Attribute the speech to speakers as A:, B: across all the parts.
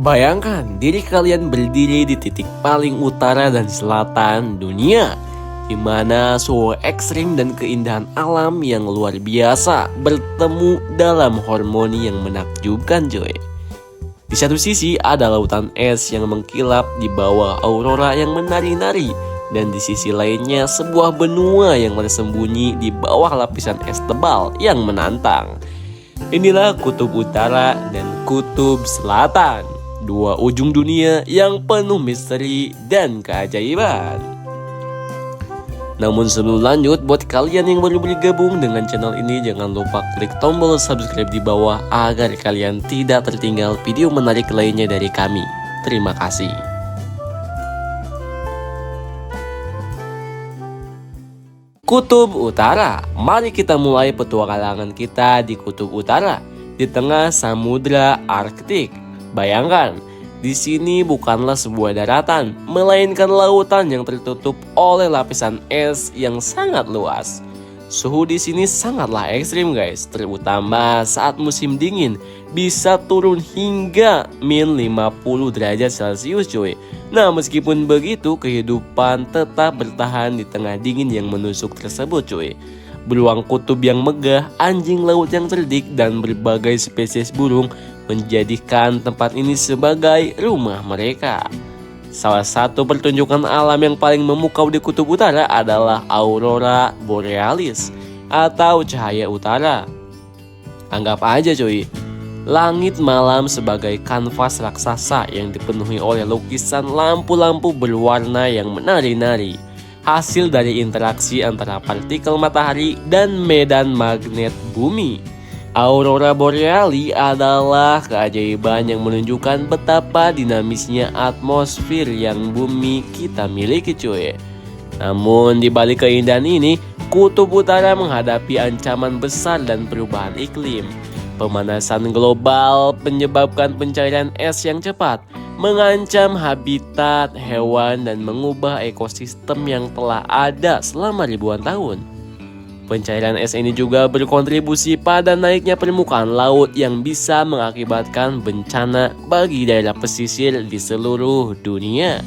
A: Bayangkan diri kalian berdiri di titik paling utara dan selatan dunia, di mana suhu ekstrim dan keindahan alam yang luar biasa bertemu dalam harmoni yang menakjubkan, coy. Di satu sisi ada lautan es yang mengkilap di bawah aurora yang menari-nari, dan di sisi lainnya sebuah benua yang tersembunyi di bawah lapisan es tebal yang menantang. Inilah kutub utara dan kutub selatan, dua ujung dunia yang penuh misteri dan keajaiban. Namun sebelum lanjut, buat kalian yang baru bergabung dengan channel ini, jangan lupa klik tombol subscribe di bawah agar kalian tidak tertinggal video menarik lainnya dari kami. Terima kasih. Kutub Utara. Mari kita mulai petualangan kita di Kutub Utara, di tengah Samudra Arktik. Bayangkan, di sini bukanlah sebuah daratan, melainkan lautan yang tertutup oleh lapisan es yang sangat luas. Suhu di sini sangatlah ekstrim, guys, terutama saat musim dingin, bisa turun hingga -50 derajat Celcius, cuy. Nah, meskipun begitu, kehidupan tetap bertahan di tengah dingin yang menusuk tersebut, cuy. Beruang kutub yang megah, anjing laut yang cerdik, dan berbagai spesies burung menjadikan tempat ini sebagai rumah mereka. Salah satu pertunjukan alam yang paling memukau di Kutub Utara adalah Aurora Borealis atau cahaya utara. Anggap aja, cuy, langit malam sebagai kanvas raksasa yang dipenuhi oleh lukisan lampu-lampu berwarna yang menari-nari, hasil dari interaksi antara partikel matahari dan medan magnet bumi. Aurora Borealis adalah keajaiban yang menunjukkan betapa dinamisnya atmosfer yang bumi kita miliki, cuy. Namun di balik keindahan ini, Kutub Utara menghadapi ancaman besar dan perubahan iklim. Pemanasan global menyebabkan pencairan es yang cepat, mengancam habitat hewan dan mengubah ekosistem yang telah ada selama ribuan tahun. Pencairan es ini juga berkontribusi pada naiknya permukaan laut yang bisa mengakibatkan bencana bagi daerah pesisir di seluruh dunia.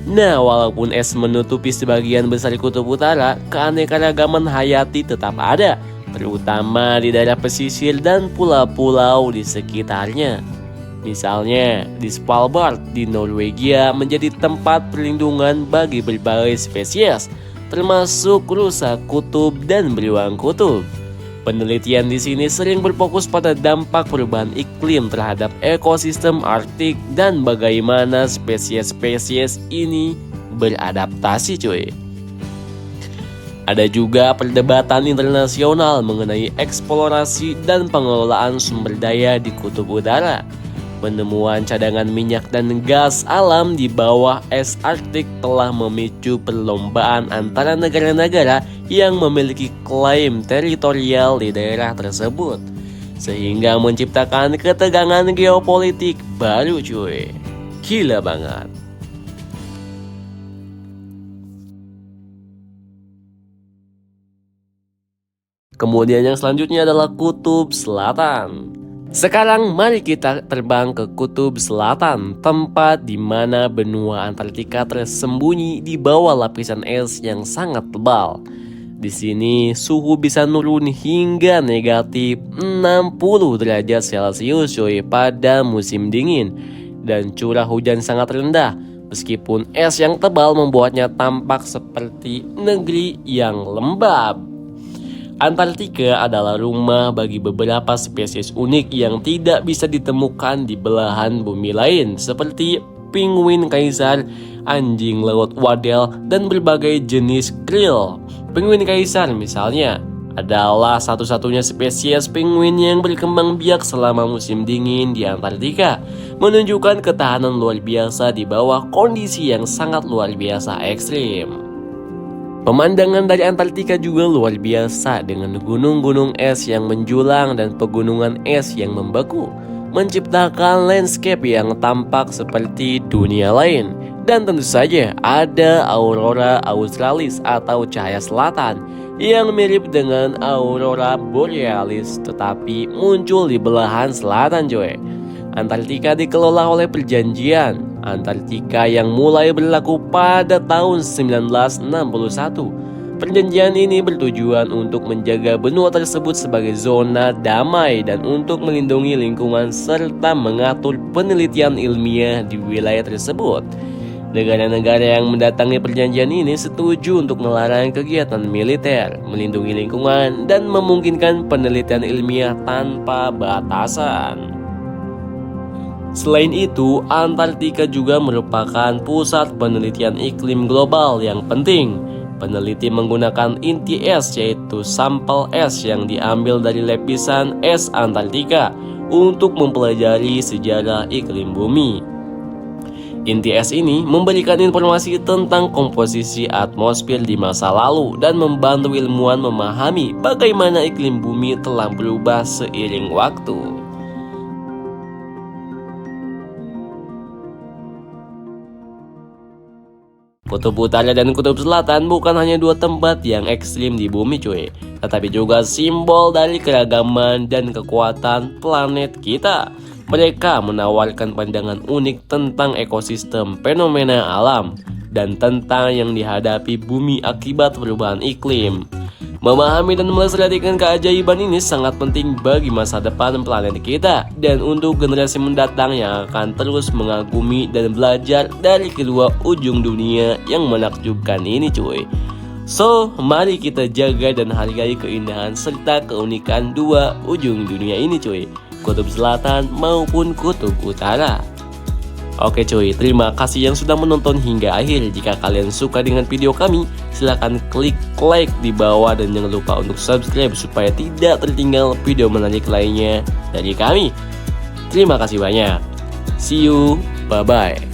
A: Nah, walaupun es menutupi sebagian besar Kutub Utara, keanekaragaman hayati tetap ada, terutama di daerah pesisir dan pulau-pulau di sekitarnya. Misalnya, di Svalbard di Norwegia menjadi tempat perlindungan bagi berbagai spesies, termasuk rusa kutub dan beruang kutub. Penelitian di sini sering berfokus pada dampak perubahan iklim terhadap ekosistem Arktik dan bagaimana spesies-spesies ini beradaptasi, cuy. Ada juga perdebatan internasional mengenai eksplorasi dan pengelolaan sumber daya di Kutub Utara. Penemuan cadangan minyak dan gas alam di bawah es Arktik telah memicu perlombaan antara negara-negara yang memiliki klaim teritorial di daerah tersebut, sehingga menciptakan ketegangan geopolitik baru, cuy. Gila banget. Kemudian yang selanjutnya adalah Kutub Selatan. Sekarang mari kita terbang ke Kutub Selatan, tempat di mana benua Antartika tersembunyi di bawah lapisan es yang sangat tebal. Di sini suhu bisa turun hingga negatif 60 derajat Celcius, coy, pada musim dingin, dan curah hujan sangat rendah. Meskipun es yang tebal membuatnya tampak seperti negeri yang lembab. Antartika adalah rumah bagi beberapa spesies unik yang tidak bisa ditemukan di belahan bumi lain, seperti penguin kaisar, anjing laut wadel, dan berbagai jenis krill. Penguin kaisar misalnya adalah satu-satunya spesies penguin yang berkembang biak selama musim dingin di Antartika, menunjukkan ketahanan luar biasa di bawah kondisi yang sangat luar biasa ekstrim. Pemandangan dari Antartika juga luar biasa dengan gunung-gunung es yang menjulang dan pegunungan es yang membeku, menciptakan landscape yang tampak seperti dunia lain. Dan tentu saja ada Aurora Australis atau cahaya selatan yang mirip dengan Aurora Borealis tetapi muncul di belahan selatan, coy. Antartika dikelola oleh Perjanjian Antartika yang mulai berlaku pada tahun 1961. Perjanjian ini bertujuan untuk menjaga benua tersebut sebagai zona damai dan untuk melindungi lingkungan serta mengatur penelitian ilmiah di wilayah tersebut. Negara-negara yang mendatangi perjanjian ini setuju untuk melarang kegiatan militer, melindungi lingkungan, dan memungkinkan penelitian ilmiah tanpa batasan. Selain itu, Antartika juga merupakan pusat penelitian iklim global yang penting. Peneliti menggunakan inti es, yaitu sampel es yang diambil dari lapisan es Antartika untuk mempelajari sejarah iklim bumi. Inti es ini memberikan informasi tentang komposisi atmosfer di masa lalu dan membantu ilmuwan memahami bagaimana iklim bumi telah berubah seiring waktu. Kutub Utara dan Kutub Selatan bukan hanya dua tempat yang ekstrim di bumi cuy, tetapi juga simbol dari keragaman dan kekuatan planet kita. Mereka menawarkan pandangan unik tentang ekosistem, fenomena alam, dan tentang yang dihadapi bumi akibat perubahan iklim. Memahami dan melestarikan keajaiban ini sangat penting bagi masa depan planet kita dan untuk generasi mendatang yang akan terus mengagumi dan belajar dari kedua ujung dunia yang menakjubkan ini cuy. So, mari kita jaga dan hargai keindahan serta keunikan dua ujung dunia ini cuy, Kutub Selatan maupun Kutub Utara. Oke cuy, terima kasih yang sudah menonton hingga akhir. Jika kalian suka dengan video kami, silahkan klik like di bawah dan jangan lupa untuk subscribe supaya tidak tertinggal video menarik lainnya dari kami. Terima kasih banyak. See you, bye-bye.